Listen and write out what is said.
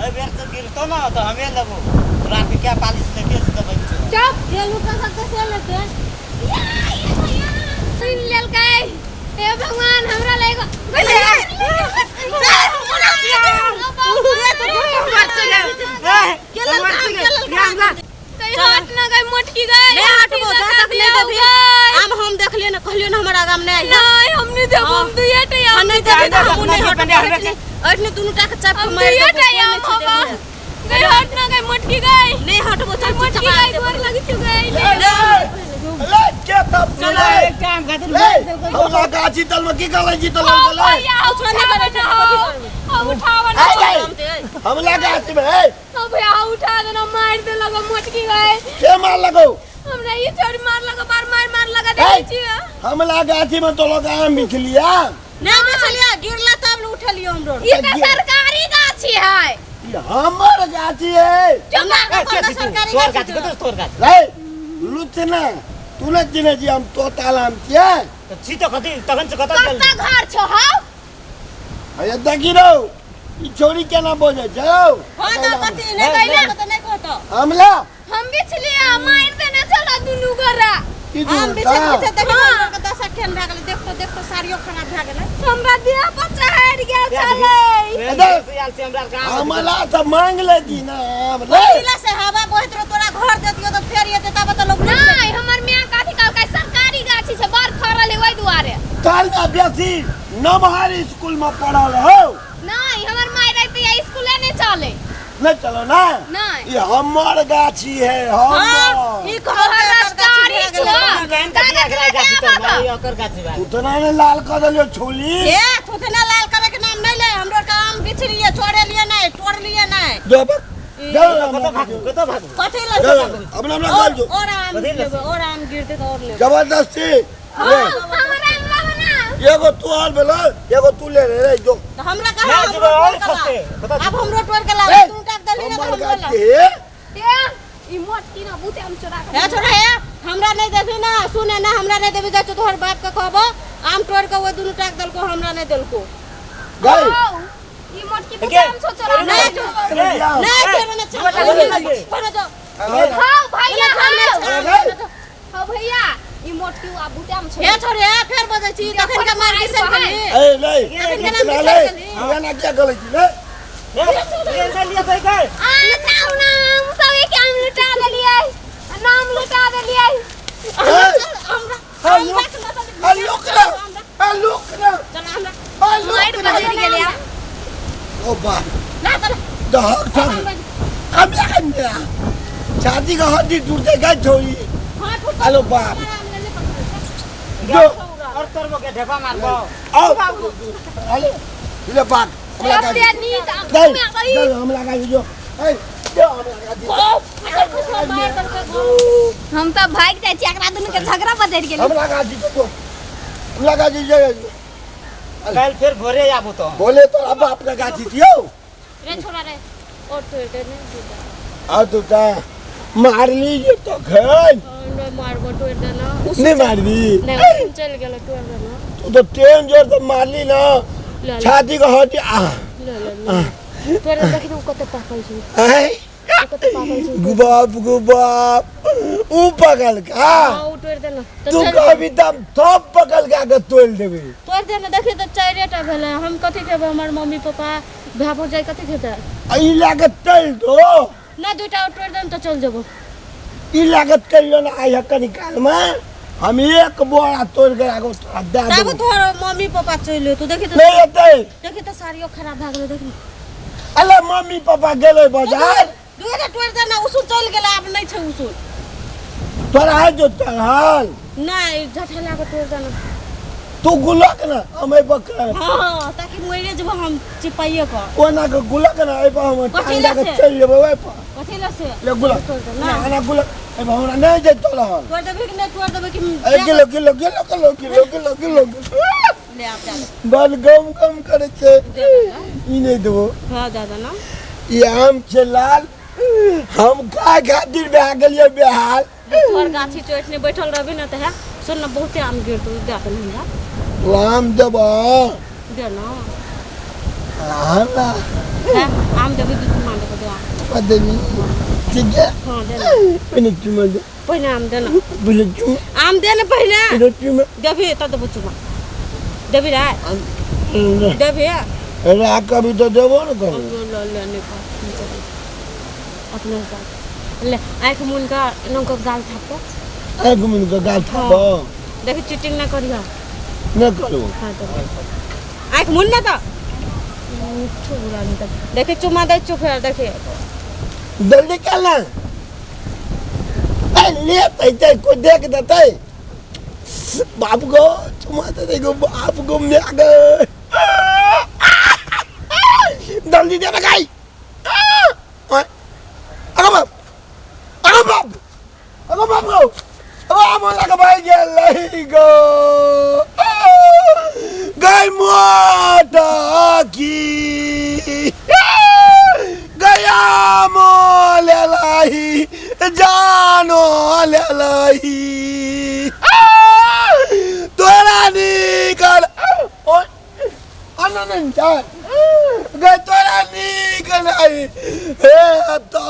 ए बेर से गिरतो ना तो हमें लगो तोरा के क्या पालिश लेके से दबई चुप ये लुका सब से लेते सुन लेल काय हे भगवान हमरा लेगो हट ना गई मोटकी गई नहीं हटबो जा तक नहीं देबी आम हम देख लिए ना कहलियो ना हमरा आगाम नहीं नहीं हम नहीं देबो हम दुइटे हम नहीं देबी हम नहीं हटबे अइने दुनु टा के चाप मार दे गई हट ना गई मोटकी गई नहीं हटबो चल मोटकी गई गोर लगी छु गई ले क्या तब चले काम खातिर हम लगा जीतल में की गलै जीतल ले कुछ नहीं करे छ अब उठावा ना हम लगा छी में अब भैया उठा देना मार दे लगा मोटकी गई के मार लगो हमरा ये छोरी मार लगा बार मार लगा दे छी हम लगा छी में तो लोग आम बिछ लिया नहीं बिछलिया गिरला तब न उठलियो हमरो ये तो सरकारी गाछी है ये हमर गाछी है सरकारी तोर गाछ को तोर गाछ रे लुचना तू न चिने जी हम तो तालाम के तो छी तो कथि तखन से कत कत्ता घर छ हौ अरे दगिरो ई छोरी केना बोले जाओ हां ना कथि नहीं कहले तो नहीं कहतो हमला हम बिछलिया मार देने चला दुनु गोरा की हम दूर बिछे था बिछे देखो के 10 ठेन भ गेलै देखतो साड़ियो खराब भ गेलै हमरा देह पर चढ़ गया चले हमला तो मांग ले जी ना हमला पहिला से हवा बहत रह तोरा घर देतियो तो फेर ये तब तो लोग नहीं हमर मियां काथी कहलकै सरकारी गाछी से बार फरल है ओइ दुआरे काल का बेसी नमहारी स्कूल में पढ़ल हो नहीं हमर माय रहते या स्कूले नहीं चले नहीं चलो ना नहीं ये हमर गाछी है हम ई कहल सरकारी छ कहन का दिया गाछ तो मारी ओकर गाछ बा उतना ने लाल कर दियो छोली ए थुथना लाल करे के नाम नहीं ले हमरो काम बिछलिए छोड़े लिए नहीं तोड़ लिए नहीं जब कत भागू कथि ले अपना अपना कर जो और आम गिरते तो और ले जबरदस्ती हमरा अंगला बना एगो तू और बेलो एगो तू ले रे जो तो हमरा कहा ना हम जो और खस्ते अब हमरो तोड़ के ला तू टाक दली ना हमर हम गाछी ला है ई मोटकी ना बूते हम चोरा ए छोड़ा है हमरा नहीं देबी ना सुने ना हमरा नहीं देबी जा तोहर बाप के कहबो आम तोड़ के वो दुनु टाक दल को हमरा नहीं दल को गई ई मोटकी बूते हम चोरा नहीं छोड़ो ना छोड़ो जो हां भैया गई हां भैया ई मोटकी आ बूते हम ए छोड़े फेर बजे छी तखन के मार के सब गली ए नहीं ले ये ना क्या गलत छी ले ये ले लिया भाई गए आ नाम नाम सब एक आम लुटा देलिए नाम लुटा देलिए हेलो करा चल हमरा माइट बजर गेलिया ओ बा ना चल दहक सब हम या छाती का हड्डी टूटे गई छोरी हां फुट हेलो बाप जो और तोर के ढेपा मारबो आओ हेलो ले बाप हम लगा ते नी काम गई में गई हम लगा जो ए हम तो भाग जाय छी एकरा दुनु के झगड़ा बदल गेल हम लगा दी तो हम लगा दी कल फिर भोरे आबो तो बोले तो अब आप लगा दी दियो रे छोड़ा रे और तो दे नहीं आ तो ता मार लीजिए तो घर मार बटो देना नहीं मार दी नहीं चल गेल तो देना तू तो ट्रेन जोर से मार ली ना छाती का हड्डी आ तोरे देखि तू कते पागल छी है कते पागल छी गुबाब ऊ पकड़ का हां तोड़ देना तू कभी तब थप पकड़ के तोड़ देबे तोड़ देना देखि तो चारेटा भेले हम कथि खेबे हमर मम्मी पापा भाबो जाय कथि खेते ई लागत तल दो ना दुटा तोड़ देन तो चल जबो ई लागत करियो ना आय हक निकाल में हम एक बोरा तोड़ के आगो दा तब दो तोर मम्मी पापा चले तू देखि तो नहीं आते देखि तो साड़ियो खराब भ गेले देखि अल्लाह मम्मी पापा गेले बाजार दुटा तोड़ देना उसु चल गेले अब नहीं छै उसु तोरा है जो तहल नहीं झठला के तोड़ देना तू गुलक ना हमें बकर हां ताकि मोरे जब हम चिपाइए को कोना के गुलक ना ए पर हम टांगा के चल जेबे ओए पर कथि ला से ले गुलक ना ना गुलक ए हमरा नहीं जे तोलहल तोड़ देबे कि नहीं तोड़ देबे कि ए किलो ले आप जा बल गम करे छे दे ई नहीं देबो हां दादा ना ये आम छे लाल हम का खातिर बह गेलिए बिहार तोर गाछी चोट ने बैठल रहबे न त है सुन न बहुते आम गिर तो दे अपन हमरा राम देबा दे ना हां हैं आम देबे दू चुमा देबे दो पदेवी ठीक है हां दे ना पहले चुमा दे पहले आम दे ना पहले चुमा आम दे ना पहले पहले चुमा देबे त देबे चुमा देबे रे देबे अरे आका भी तो देवो ना कर ले लेने का अपने का ले आंख मुन का नको गाल थापो एक मिनट का गाल था देखि चीटिंग ना करियो न करो हां तो आंख मुन ना तो छोरा नहीं तो देखे चुमा दे चुप है देखे जल्दी कर ना ले तै को देख देते बाप को चुमा दे देखो बाप को मैं गए जल्दी दे लगाई अरे बाप अरे बाप अरे बाप को अब लगा भाई गई गो गई मोटा की गया मोले लाई जानो ले लाई तोरा निकल अनन जा गए तोरा निकल आई हे तो